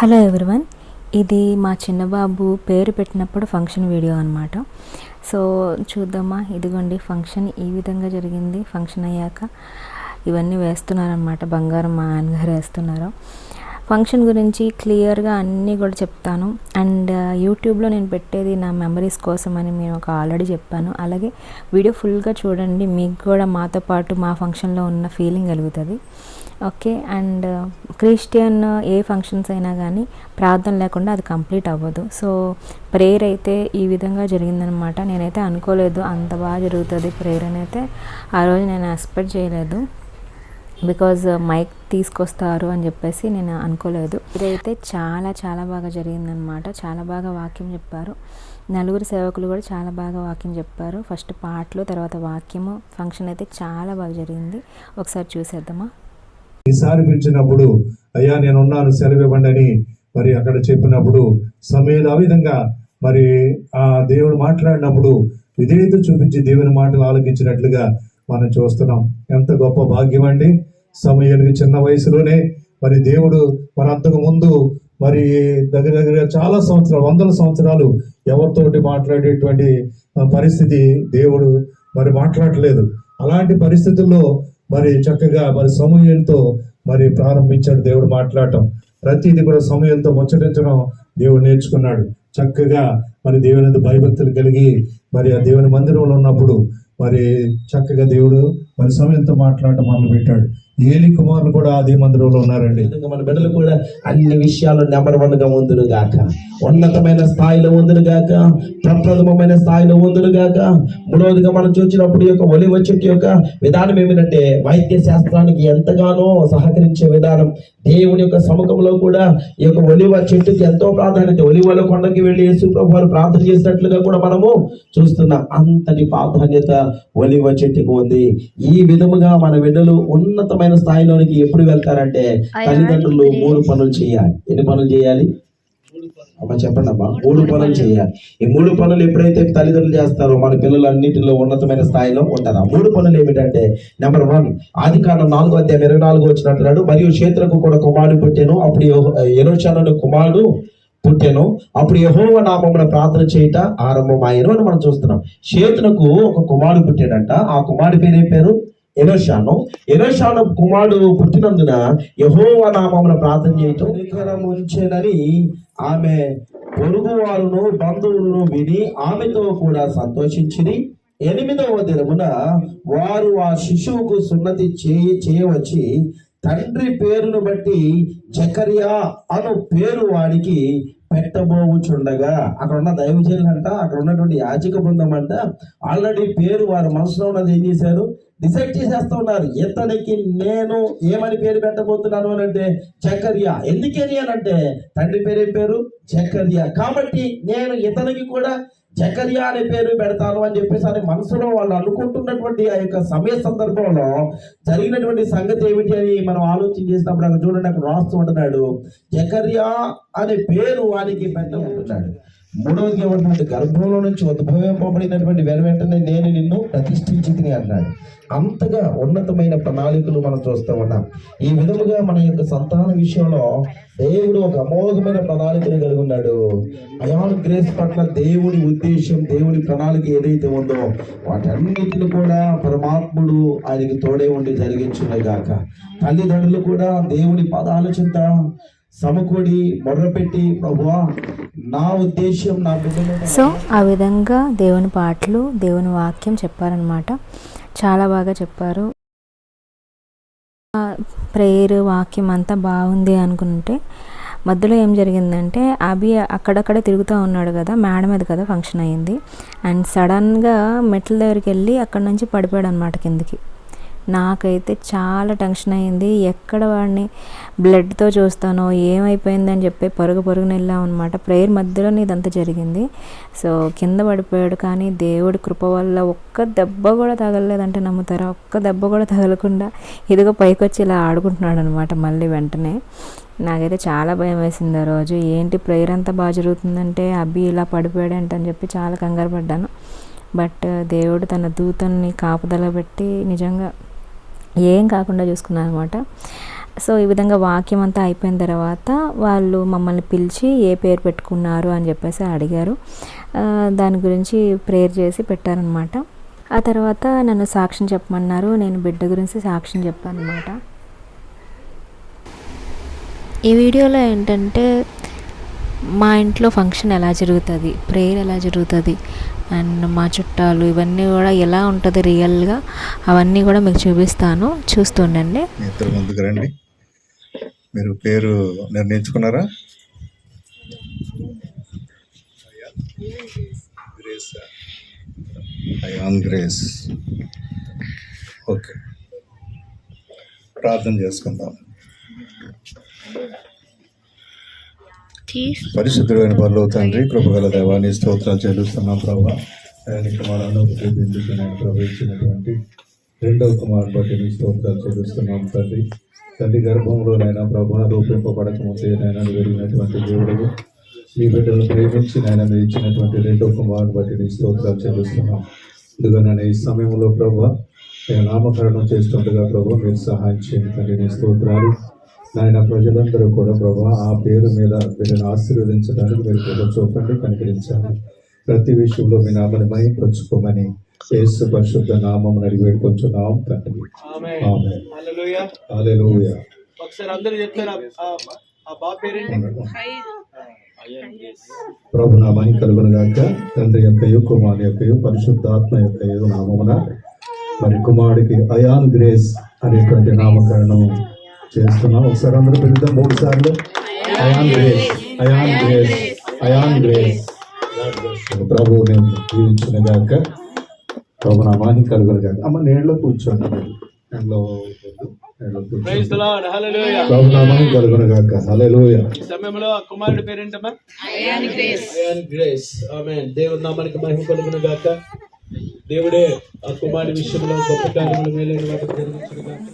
Hello everyone, ఇది మా చిన్నబాబు పేరు పెట్టినప్పుడు ఫంక్షన్ వీడియో అనమాట. సో చూద్దామా, ఇదిగోండి ఫంక్షన్ ఈ విధంగా జరిగింది. ఫంక్షన్ అయ్యాక ఇవన్నీ వేస్తున్నారనమాట, బంగారం మా ఆయనగారు వేస్తున్నారు. ఫంక్షన్ గురించి క్లియర్గా అన్నీ కూడా చెప్తాను. అండ్ యూట్యూబ్లో నేను పెట్టేది నా మెమరీస్ కోసం అని నేను ఆల్రెడీ చెప్పాను. అలాగే వీడియో ఫుల్గా చూడండి, మీకు కూడా మాతో పాటు మా ఫంక్షన్లో ఉన్న ఫీలింగ్ కలుగుతుంది. Okay. And Christian A functions అయినా కానీ ప్రార్థన లేకుండా అది కంప్లీట్ అవ్వదు. సో ప్రేయర్ అయితే ఈ విధంగా జరిగిందనమాట. నేనైతే అనుకోలేదు అంత బాగా జరుగుతుంది ప్రేయర్ అని అయితే ఆ రోజు నేను ఎక్స్పెక్ట్ చేయలేదు. బికాజ్ మైక్ తీసుకొస్తారు అని చెప్పేసి నేను అనుకోలేదు. ఇదైతే చాలా చాలా బాగా జరిగిందనమాట. చాలా బాగా వాక్యం చెప్పారు. నలుగురు సేవకులు కూడా చాలా బాగా వాక్యం చెప్పారు. ఫస్ట్ పాటలు, తర్వాత వాక్యము. ఫంక్షన్ అయితే చాలా బాగా జరిగింది. ఒకసారి చూసేద్దామా. ఈసారి పిలిచినప్పుడు అయ్యా నేనున్నాను సెలవు ఇవ్వండి అని మరి అక్కడ చెప్పినప్పుడు సమయంలో ఆ విధంగా మరి ఆ దేవుడు మాట్లాడినప్పుడు విధేయత చూపించి దేవుని మాటలు ఆలకించినట్లుగా మనం చూస్తున్నాం. ఎంత గొప్ప భాగ్యం అండి. సమయానికి చిన్న వయసులోనే మరి దేవుడు మన అంతకు ముందు మరి దగ్గర దగ్గర చాలా సంవత్సరాలు, వందల సంవత్సరాలు ఎవరితోటి మాట్లాడేటువంటి పరిస్థితి దేవుడు మరి మాట్లాడలేదు. అలాంటి పరిస్థితుల్లో మరి చక్కగా మరి సమూయేలుతో మరి ప్రారంభించాడు దేవుడు మాట్లాడటం. ప్రతిదీ కూడా సమూయేలుతో ముచ్చటించడం దేవుడు నేర్చుకున్నాడు. చక్కగా మరి దేవుని భయభక్తులు కలిగి మరి ఆ దేవుని మందిరంలో ఉన్నప్పుడు మరి చక్కగా దేవుడు మరి సమయంతో మాట్లాడటం మొదలు పెట్టాడు. ఏలి కుమారులు కూడా అదే మందిరంలో ఉన్నారండి. మన బిడ్డలు కూడా అన్ని విషయాలు నెంబర్ 1 గా ఉందును గాక, ఉన్నతమైన స్థాయిలో ఉందును గాక, ప్రప్రథమమైన స్థాయిలో ఉందును గాక. మూడవదిగా మనం చూసినప్పుడు యొక్క ఒలివ చెట్టు యొక్క విధానం ఏమిటంటే వైద్య శాస్త్రానికి ఎంతగానో సహకరించే విధానం. దేవుని యొక్క సముఖంలో కూడా ఈ యొక్క ఒలివ చెట్టుకి ఎంతో ప్రాధాన్యత. ఒలివల కొండకి వెళ్ళి యేసు ప్రభు వారు ప్రార్థన చేసినట్లుగా కూడా మనము చూస్తున్నాం. అంతటి ప్రాధాన్యత ఒలివ చెట్టుకు ఉంది. ఈ విధముగా మన బిడ్డలు ఉన్నతమైన స్థాయిలోనికి ఎప్పుడు వెళ్తారంటే తల్లిదండ్రులు 3 పనులు చేయాలి. ఎన్ని పనులు చేయాలి అమ్మ చెప్పండి అమ్మా? 3 పనులు చేయాలి. ఈ 3 పనులు ఎప్పుడైతే తల్లిదండ్రులు చేస్తారో మన పిల్లలు అన్నింటిలో ఉన్నతమైన స్థాయిలో ఉంటారు. ఆ 3 పనులు ఏమిటంటే నెంబర్ 1, ఆదికాండం 4:24 వచ్చినట్టు, మరియు షేత్రకు కూడా కుమారుడు పుట్టెను, అప్పుడు యెరూషలేము కుమారుడు పుట్టెను, అప్పుడు యెహోవా నామమున ప్రార్థన చేయట ఆరంభమాయెను అని మనం చూస్తున్నాం. షేతునకు ఒక కుమారుడు పుట్టాడంట. ఆ కుమారుడి పేరు ఏం పేరు? యెరూషలేము కుమారుడు పుట్టినందున యెహోవా నామమున ప్రార్థన చేయటం ఉంచెనని ఆమె పొరుగు వారును బంధువులను విని ఆమెతో కూడా సంతోషించింది. 8వ దినమున వారు ఆ శిశువుకు సున్నతి చేయవచ్చి తండ్రి పేరును బట్టి జకర్యా అను పేరు వాడికి పెట్టబోచుండగా, అక్కడ ఉన్న దైవజనులంట, అక్కడ ఉన్నటువంటి యాజక బృందం అంట ఆల్రెడీ పేరు వారి మనసులో ఉన్నది ఏం చేశారు, డిసైడ్ చేసేస్తూ ఉన్నారు. ఇతనికి నేను ఏమని పేరు పెట్టబోతున్నాను అని అంటే జకర్యా. ఎందుకని అని అంటే తండ్రి పేరు ఏం పేరు? జకర్యా. కాబట్టి నేను ఇతనికి కూడా జకర్యా అనే పేరు పెడతాను అని చెప్పేసి అని మనసులో వాళ్ళు అనుకుంటున్నటువంటి ఆ యొక్క సమయ సందర్భంలో జరిగినటువంటి సంగతి ఏమిటి అని మనం ఆలోచన చేసినప్పుడు అక్కడ చూడండి, అక్కడ రాస్తూ ఉంటున్నాడు జకర్యా అనే పేరు వానికి పెట్టబోతున్నాడు. 3వది ఏమంటున్నాడు? గర్భంలో నుంచి ఉద్భవింపబడినటువంటి వెంటనే నేను నిన్ను ప్రతిష్ఠించితిని అన్నాడు. అంతగా ఉన్నతమైన ప్రణాళికలు మనం చూస్తూ ఉన్నాం. ఈ విధముగా మన యొక్క సంతాన విషయంలో దేవుడు ఒక అమోఘమైన ప్రణాళికలు కలిగి ఉన్నాడు. అయాన్ గ్రేస్ పట్ల దేవుడి ఉద్దేశం, దేవుడి ప్రణాళిక ఏదైతే ఉందో వాటన్నిటిని కూడా పరమాత్ముడు ఆయనకి తోడే ఉండి జరిగించుగాక. తల్లిదండ్రులు కూడా దేవుడి పాదాల చింత సమకూడి మొర్రపెట్టి ప్రభువా నా ఉద్దేశం నా బిడ్డలు. సో ఆ విధంగా దేవుని పాటలు, దేవుని వాక్యం చెప్పారనమాట. చాలా బాగా చెప్పారు. ప్రేయర్ వాక్యం అంతా బాగుంది అనుకుంటే మధ్యలో ఏం జరిగిందంటే అభి అక్కడక్కడే తిరుగుతూ ఉన్నాడు కదా, మేడ మీద కదా ఫంక్షన్ అయ్యింది. అండ్ సడన్గా మెట్ల దగ్గరికి వెళ్ళి అక్కడ నుంచి పడిపోయాడు అనమాట కిందికి. నాకైతే చాలా టెన్షన్ అయింది. ఎక్కడ వాడిని బ్లడ్తో చూస్తానో ఏమైపోయిందని చెప్పి పరుగున వెళ్ళాం అనమాట. ప్రేయర్ మధ్యలోనే ఇదంతా జరిగింది. సో కింద పడిపోయాడు. కానీ దేవుడి కృప వల్ల ఒక్క దెబ్బ కూడా తగలలేదంటే నమ్ముతారా? ఒక్క దెబ్బ కూడా తగలకుండా ఇదిగో పైకి వచ్చి ఇలా ఆడుకుంటున్నాడు అనమాట. మళ్ళీ వెంటనే నాకైతే చాలా భయం వేసింది ఆ రోజు. ఏంటి ప్రేయర్ అంతా బాగా జరుగుతుందంటే అబ్బి ఇలా పడిపోయాడు అని చెప్పి చాలా కంగారు పడ్డాను. బట్ దేవుడు తన దూతల్ని కాపుదల పెట్టి నిజంగా ఏం కాకుండా చూసుకున్నాను అనమాట. సో ఈ విధంగా వాక్యం అంతా అయిపోయిన తర్వాత వాళ్ళు మమ్మల్ని పిలిచి ఏ పేరు పెట్టుకున్నారు అని చెప్పేసి అడిగారు. దాని గురించి ప్రేయర్ చేసి పెట్టారనమాట. ఆ తర్వాత నన్ను సాక్ష్యం చెప్పమన్నారు. నేను బిడ్డ గురించి సాక్ష్యం చెప్పాను అనమాట. ఈ వీడియోలో ఏంటంటే మా ఇంట్లో ఫంక్షన్ ఎలా జరుగుతుంది, ప్రేయర్ ఎలా జరుగుతుంది, అండ్ మా చుట్టాలు ఇవన్నీ కూడా ఎలా ఉంటుంది రియల్గా, అవన్నీ కూడా మీకు చూపిస్తాను, చూస్తుండండి. ఇద్దరు ముందుకు రండి. మీరు పేరు నిర్ణయించుకున్నారా? Ion grace. ఓకే, ప్రార్థన చేసుకుందాం. పరిశుద్ధుడైన పరలోక తండ్రి, కృపగల దేవాన్ని స్తోత్రాలు చెల్లిస్తున్నాం ప్రభా. ఆయన కుమారుడు ప్రవేశించినటువంటి రెండవ కుమారుని బట్టి నీ స్తోత్రాలు చెల్లిస్తున్నాం తండ్రి. తల్లి గర్భంలోనైనా ప్రభా రూపింపబడక ముందేనైనా వెలిగినటువంటి దేవుడు నీ బిడ్డను ప్రేమించి నాయన మీరు ఇచ్చినటువంటి రెండవ కుమారుని బట్టి నీ స్తోత్రాలు చెల్లిస్తున్నాం. ఇదిగో నేను ఈ సమయంలో ప్రభా నేను నామకరణం చేస్తుండగా ప్రభా మీరు సహాయం చేయండి తండ్రి. నీ స్తోత్రాలు నాయన. ప్రజలందరూ కూడా ప్రభా ఆ పేరు మీద వీళ్ళని ఆశీర్వదించడానికి మీరు కృప చూపండి, కనికరించండి. ప్రతి విషయంలో మీ నామని మహిమపరచుకోమని యేసు పరిశుద్ధ నామం అడిగి వేడుకొంచున్నాం తండ్రి. ఆమేన్. హల్లెలూయా. ఒకసారి అందరూ చెప్తారా ఆ బాబు పేరేంటి? ప్రభు నామాన్ని కలుగును గాక. తండ్రి యొక్కయు కుమారుని యొక్కయు పరిశుద్ధాత్మ యొక్కయు నామమున మరి కుమారుడికి అయాన్ గ్రేస్ అనేటువంటి నామకరణం చేస్తున్నాం. ఒకసారి అందరూ పిలుద్దాం 3 సార్లు. Ayaan Grace, Ayaan Grace, Ayaan Grace. ప్రభు నేను జీవించిన గాక. ప్రభు నామాన్ని కలుగును గాక. అమ్మ నేళ్ళలో కూర్చోండి. ప్రభు నామాన్ని కలుగును గాక. హల్లెలూయా. ఈ సమయంలో ఆ కుమారుడి పేరేంటమ్మా? అయాన్ గ్రేస్. ఆమేన్. దేవుని నామానికి మహిమ కలుగును గాక. దేవుడే ఆ కుమారుడి విషయంలో గొప్ప కార్యములు మేలైన వాటిని జరిగించును గాక.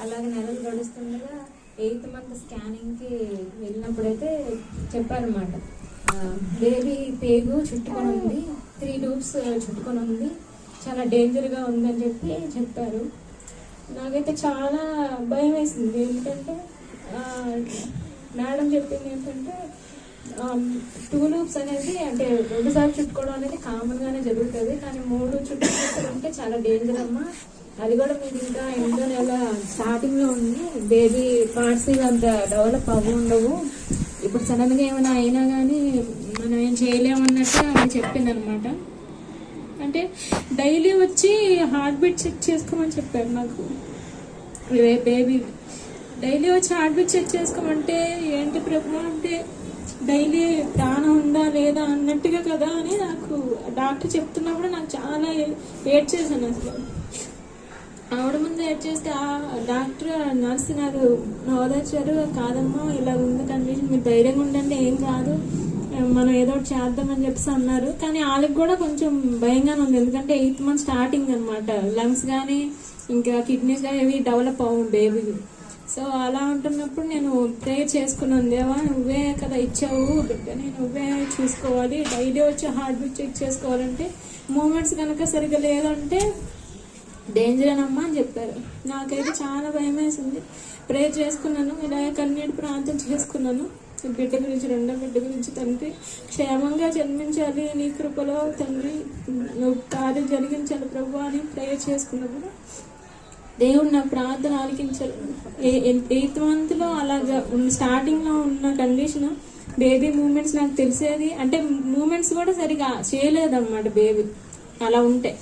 అలాగే నెలలు గడుస్తుండగా 8th month స్కానింగ్కి వెళ్ళినప్పుడైతే చెప్పారన్నమాట, బేబీ పేగు చుట్టుకొని ఉంది, 3 loops చుట్టుకొని ఉంది, చాలా డేంజర్గా ఉందని చెప్పారు. నాకైతే చాలా భయం వేసింది. ఎందుకంటే మేడం చెప్పింది ఏంటంటే 2 loops అనేది అంటే 2 సార్లు చుట్టుకోవడం అనేది కామన్గానే జరుగుతుంది, కానీ 3 చుట్టుకుంటే చాలా డేంజర్ అమ్మా. అది కూడా మీకు ఇంకా 8వ నెల స్టార్టింగ్లో ఉంది. బేబీ పార్ట్స్ అంత డెవలప్ ఉండవు. ఇప్పుడు సడన్గా ఏమైనా అయినా కానీ మనం ఏం చేయలేమన్నట్టు అని చెప్పింది అనమాట. అంటే డైలీ వచ్చి హార్ట్ బీట్ చెక్ చేసుకోమని చెప్పారు నాకు. బేబీ డైలీ వచ్చి హార్ట్ బీట్ చెక్ చేసుకోమంటే ఏంటి ప్రభు అంటే డైలీ ప్రాణం ఉందా లేదా అన్నట్టుగా కదా అని నాకు డాక్టర్ చెప్తున్నప్పుడు నాకు చాలా ఏడ్ చేశాను. అసలు ఆవిడ ముందు ఏడ్ చేస్తే ఆ డాక్టర్ నర్సు నాకు ఓదార్చారు. కాదమ్మా ఇలా ఉంది కండిషన్, మీరు ధైర్యంగా ఉండండి, ఏం కాదు, మనం ఏదో ఒకటి చేద్దామని చెప్పేసి అన్నారు. కానీ వాళ్ళకి కూడా కొంచెం భయంగానే ఉంది, ఎందుకంటే 8th month స్టార్టింగ్ అనమాట. లంగ్స్ కానీ ఇంకా కిడ్నీస్ కానీ ఏవి డెవలప్ అవ్వవు బేబీకి. సో అలా ఉంటున్నప్పుడు నేను ప్రేయర్ చేసుకున్నాను, దేవా నువ్వే కదా ఇచ్చావు బిడ్డని, నువ్వే చూసుకోవాలి, డైలీ వచ్చి హార్ట్ బీట్ చెక్ చేసుకోవాలంటే మూమెంట్స్ కనుక సరిగ్గా లేదంటే డేంజర్ అనమ్మా అని చెప్పారు. నాకైతే చాలా భయం వేసింది. ప్రేయర్ చేసుకున్నాను, ఇలాగే కన్నీటి ప్రార్థన చేసుకున్నాను. బిడ్డ గురించి, రెండో బిడ్డ గురించి, తండ్రి క్షేమంగా జన్మించాలి, నీ కృపలో తండ్రి నువ్వు కార్యం జరిగించాలి ప్రభు అని ప్రేయర్ చేసుకున్నప్పుడు దేవుడు నా ప్రార్థన ఆలకించారు. 8th month అలాగా స్టార్టింగ్లో ఉన్న కండిషన్ బేబీ మూమెంట్స్ నాకు తెలిసేది, అంటే మూమెంట్స్ కూడా సరిగా చేయలేదన్నమాట. బేబీ అలా ఉంటే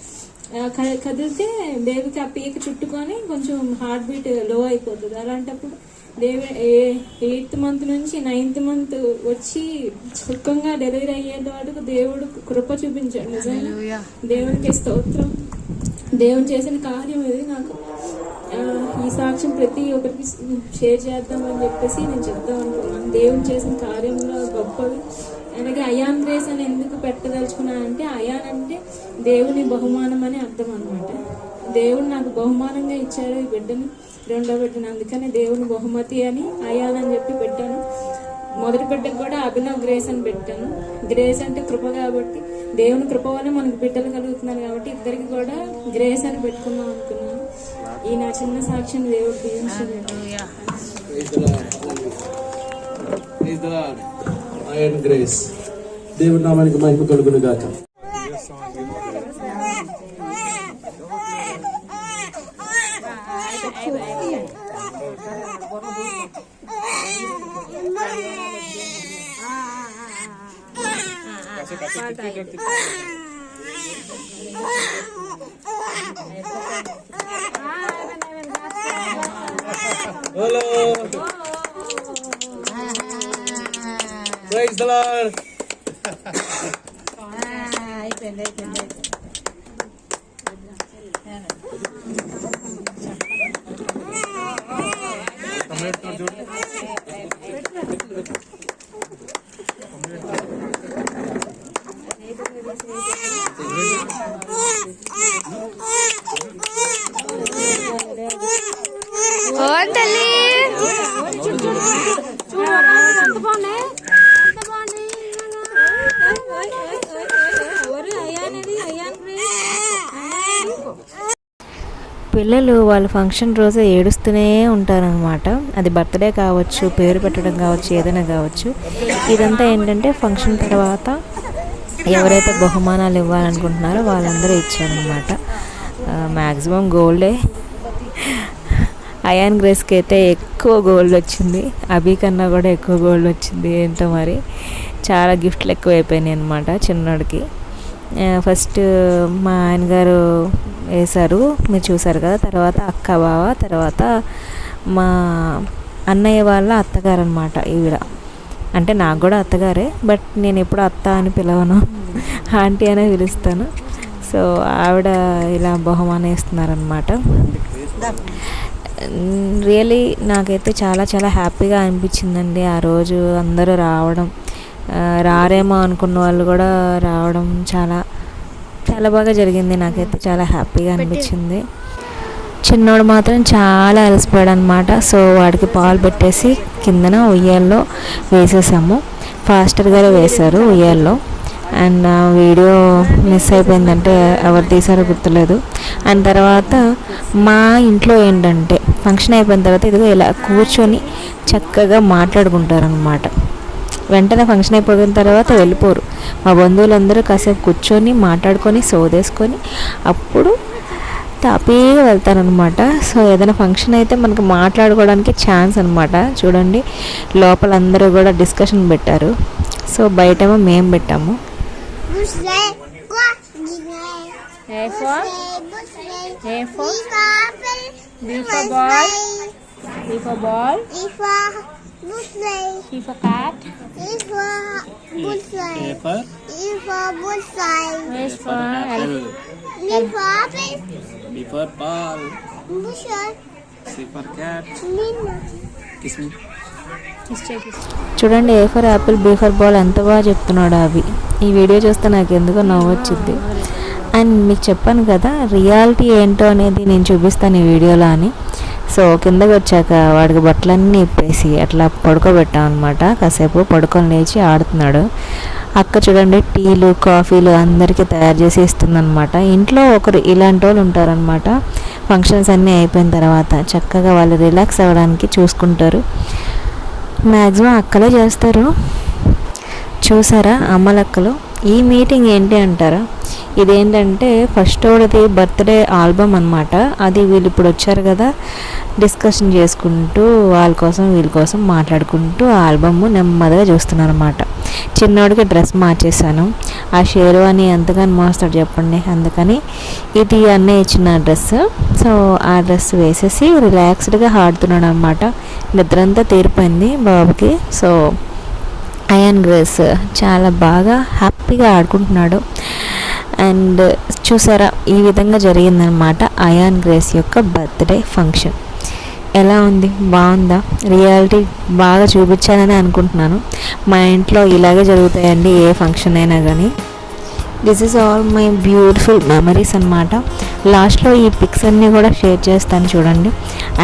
కదిలితే బేబీకి ఆ పీక చుట్టుకొని కొంచెం హార్ట్ బీట్ లో అయిపోతుంది. అలాంటప్పుడు 8th month నుంచి 9th month వచ్చి సుఖంగా డెలివరీ అయ్యేవాడు దేవుడు కృప చూపించాడు. నిజంగా దేవునికి స్తోత్రం. దేవుడు చేసిన కార్యం ఇది. నాకు ఈ సాక్ష్యం ప్రతి ఒక్కరికి షేర్ చేద్దామని చెప్పేసి నేను చెప్తాం అనుకున్నాను. దేవుడు చేసిన కార్యంలో గొప్పది. అలాగే అయాన్ గ్రేస్ అని ఎందుకు పెట్టదలుచుకున్నానంటే అయాన్ అంటే దేవుని బహుమానం అని అర్థం అనమాట. దేవుడు నాకు బహుమానంగా ఇచ్చాడు ఈ బిడ్డని, రెండో బిడ్డను. అందుకని దేవుని బహుమతి అని అయాన్ అని చెప్పి పెట్టాను. మొదటి బిడ్డకు కూడా అభినవ్ గ్రేస్ అని పెట్టాను. గ్రేస్ అంటే కృప కాబట్టి, దేవుని కృప వల్ల మనకు బిడ్డలు కలుగుతున్నారు కాబట్టి ఇద్దరికి కూడా గ్రేస్ అని పెట్టుకుందాం అనుకున్నాను. ఈ నా చిన్న సాక్ష్యం దేవుడు దీవించలేదు. Praise the Lord. Iron Grace. దేవుడి నామానికి మహిమ కలుగును గాక. Hello. Praise the Lord. పిల్లలు వాళ్ళ ఫంక్షన్ రోజు ఏడుస్తూనే ఉంటారనమాట. అది బర్త్డే కావచ్చు, పేరు పెట్టడం కావచ్చు, ఏదైనా కావచ్చు. ఇదంతా ఏంటంటే ఫంక్షన్ తర్వాత ఎవరైతే బహుమానాలు ఇవ్వాలనుకుంటున్నారో వాళ్ళందరూ ఇచ్చారనమాట. మ్యాక్సిమం గోల్డే. అయాన్ గ్రేస్కి అయితే ఎక్కువ గోల్డ్ వచ్చింది, అభి కన్నా కూడా ఎక్కువ గోల్డ్ వచ్చింది. ఏంటో మరి చాలా గిఫ్ట్లు ఎక్కువ అయిపోయినాయి అనమాట చిన్నోడికి. ఫస్ట్ మా ఆయన గారు వేశారు, మీరు చూసారు కదా. తర్వాత అక్క బావ, తర్వాత మా అన్నయ్య వాళ్ళ అత్తగారు అనమాట ఈవిడ. అంటే నాకు కూడా అత్తగారే, బట్ నేను ఎప్పుడు అత్త అని పిలవను, ఆంటీ అనే పిలుస్తాను. సో ఆవిడ ఇలా బహుమానం ఇస్తున్నారనమాట. రియలీ నాకైతే చాలా చాలా హ్యాపీగా అనిపించిందండి ఆ రోజు. అందరూ రావడం, రారేమో అనుకున్న వాళ్ళు కూడా రావడం చాలా చాలా బాగా జరిగింది. నాకైతే చాలా హ్యాపీగా అనిపించింది. చిన్నోడు మాత్రం చాలా అలసిపోయాడు అనమాట. సో వాడికి పాలు పెట్టేసి కిందన ఉయ్యాల్లో వేసేసాము. ఫాస్టర్ గారు వేశారు ఉయ్యాల్లో. అండ్ ఆ వీడియో మిస్ అయిపోయిందంటే ఎవరు తీసారో గుర్తులేదు. అండ్ తర్వాత మా ఇంట్లో ఏంటంటే ఫంక్షన్ అయిపోయిన తర్వాత ఇదిగో ఇలా కూర్చొని చక్కగా మాట్లాడుకుంటారనమాట. వెంటనే ఫంక్షన్ అయిపోయిన తర్వాత వెళ్ళిపోరు. మా బంధువులందరూ కాసేపు కూర్చొని మాట్లాడుకొని సోదేసుకొని అప్పుడు తాపీగా వెళ్తారనమాట. సో ఏదైనా ఫంక్షన్ అయితే మనకు మాట్లాడుకోవడానికి ఛాన్స్ అనమాట. చూడండి లోపల అందరూ కూడా డిస్కషన్ పెట్టారు. సో బయటేమో మేము పెట్టాము. చూడండి A for apple, B for ball ఎంత బాగా చెప్తున్నాడు అవి. ఈ వీడియో చూస్తే నాకు ఎందుకో నవ్వు వచ్చింది. అండ్ మీకు చెప్పాను కదా రియాలిటీ ఏంటో అనేది నేను చూపిస్తాను ఈ వీడియోలో అని. సో కిందకి వచ్చాక వాడికి బట్టలన్నీ ఇప్పేసి అట్లా పడుకోబెట్టాం అనమాట. కాసేపు పడుకొని లేచి ఆడుతున్నాడు. అక్క చూడండి టీలు కాఫీలు అందరికీ తయారు చేసి ఇస్తుందన్నమాట. ఇంట్లో ఒకరు ఇలాంటి వాళ్ళు ఉంటారనమాట. ఫంక్షన్స్ అన్నీ అయిపోయిన తర్వాత చక్కగా వాళ్ళు రిలాక్స్ అవ్వడానికి చూసుకుంటారు. మ్యాక్సిమం అక్కలే చేస్తారు. చూసారా అమ్మలక్కలు. ఈ మీటింగ్ ఏంటి అంటారా, ఇదేంటంటే ఫస్ట్ వాడిది బర్త్డే ఆల్బమ్ అనమాట. అది వీళ్ళు ఇప్పుడు వచ్చారు కదా డిస్కషన్ చేసుకుంటూ వాళ్ళ కోసం వీళ్ళ కోసం మాట్లాడుకుంటూ ఆ ఆల్బమ్ నెమ్మదిగా చూస్తున్నారు అనమాట. చిన్నోడికి డ్రెస్ మార్చేసాను. ఆ షేర్వాణి ఎంతగానో మోస్తాడు చెప్పండి. అందుకని ఇది అన్నీ ఇచ్చిన డ్రెస్. సో ఆ డ్రెస్ వేసేసి రిలాక్స్డ్గా ఆడుతున్నాడు అనమాట. నిద్రంతా తీరిపోయింది బాబుకి. సో అయాన్ గ్రేస్ చాలా బాగా హ్యాపీగా ఆడుకుంటున్నాడు. అండ్ చూసారా ఈ విధంగా జరిగిందనమాట అయాన్ గ్రేస్ యొక్క బర్త్డే ఫంక్షన్. ఎలా ఉంది, బాగుందా? రియాలిటీ బాగా చూపించాలని అనుకుంటున్నాను. మా ఇంట్లో ఇలాగే జరుగుతాయండి ఏ ఫంక్షన్ అయినా కానీ. This is all my beautiful memories అనమాట. లాస్ట్లో ఈ పిక్స్ అన్నీ కూడా షేర్ చేస్తాను చూడండి.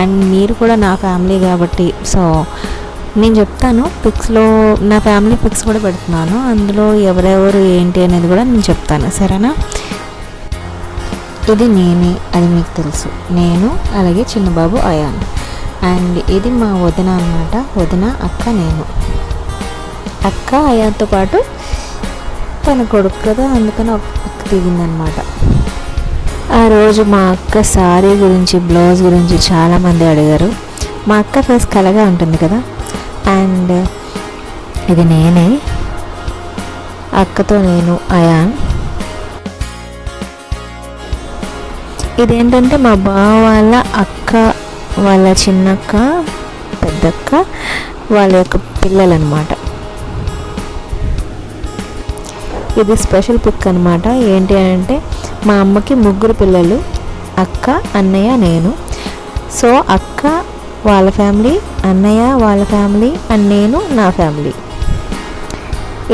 అండ్ మీరు కూడా నా ఫ్యామిలీ కాబట్టి సో నేను చెప్తాను పిక్స్లో నా ఫ్యామిలీ పిక్స్ కూడా పెడుతున్నాను. అందులో ఎవరెవరు ఏంటి అనేది కూడా నేను చెప్తాను, సరేనా? ఇది నేనే, అది మీకు తెలుసు. నేను అలాగే చిన్నబాబు అయాన్. అండ్ ఇది మా వదిన అన్నమాట. వదిన, అక్క, నేను. అక్క అయాన్తో పాటు తన కొడుకు కదా, అందుకని ఒక పిక్ దిగిందనమాట. ఆ రోజు మా అక్క సారీ గురించి, బ్లౌజ్ గురించి చాలామంది అడిగారు. మా అక్క ఫేస్ కలగా ఉంటుంది కదా. అండ్ ఇది నేనే, అక్కతో నేను, అయాన్. ఇదేంటంటే మా బావ వాళ్ళ అక్క, వాళ్ళ చిన్నక్క, పెద్దక్క, వాళ్ళ యొక్క పిల్లలు అనమాట. ఇది స్పెషల్ పిక్ అనమాట. ఏంటి అంటే మా అమ్మకి 3 పిల్లలు, అక్క, అన్నయ్య, నేను. సో అక్క వాళ్ళ ఫ్యామిలీ, అన్నయ్య వాళ్ళ ఫ్యామిలీ, అండ్ నేను నా ఫ్యామిలీ.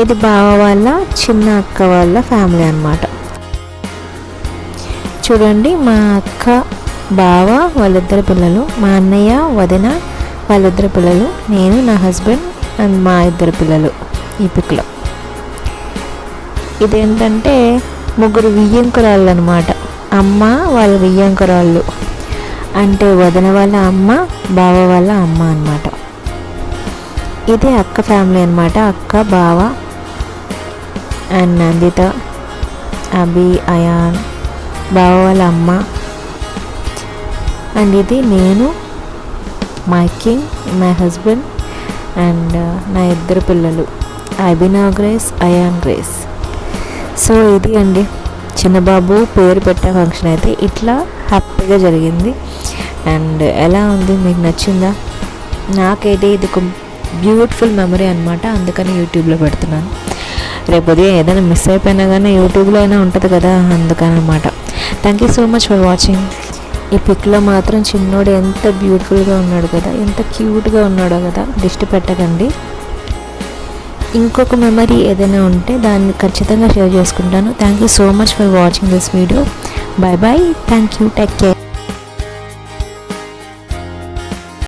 ఇది బావ వాళ్ళ చిన్న అక్క వాళ్ళ ఫ్యామిలీ అన్నమాట. చూడండి, మా అక్క, బావ వాళ్ళిద్దరు పిల్లలు, మా అన్నయ్య, వదిన వాళ్ళిద్దరు పిల్లలు, నేను, నా హస్బెండ్ అండ్ మా 2 పిల్లలు ఈ పిక్లో. ఇదేంటంటే 3 వియ్యంకురాళ్ళు అనమాట. అమ్మ వాళ్ళ వియ్యంకురాళ్ళు అంటే వదిన వాళ్ళ అమ్మ, బావ వాళ్ళ అమ్మ అన్నమాట. ఇది అక్క ఫ్యామిలీ అనమాట. అక్క, బావ అండ్ నందిత, అభి, అయాన్, బావ వాళ్ళ అమ్మ. అండ్ ఇది నేను, my king, my husband and నా 2 పిల్లలు, Abhinav Grace, Ayaan Grace. So ఇది అండి చిన్నబాబు పేరు పెట్టే ఫంక్షన్ అయితే ఇట్లా హ్యాపీగా జరిగింది. అండ్ ఎలా ఉంది, మీకు నచ్చిందా? నాకైతే ఇది ఒక బ్యూటిఫుల్ మెమరీ అనమాట. అందుకని యూట్యూబ్లో పెడుతున్నాను. రేపు ఉదయం ఏదైనా మిస్ అయిపోయినా కానీ యూట్యూబ్లో అయినా ఉంటుంది కదా, అందుకని అనమాట. Thank you so much for watching. ఈ పిక్లో మాత్రం చిన్నోడు ఎంత బ్యూటిఫుల్గా ఉన్నాడు కదా, ఎంత క్యూట్గా ఉన్నాడో కదా. దిష్టి పెట్టకండి. ఇంకొక మెమరీ ఏదైనా ఉంటే దాన్ని ఖచ్చితంగా షేర్ చేసుకుంటాను. Thank you so much for watching this video. Bye bye. Thank you. Take care.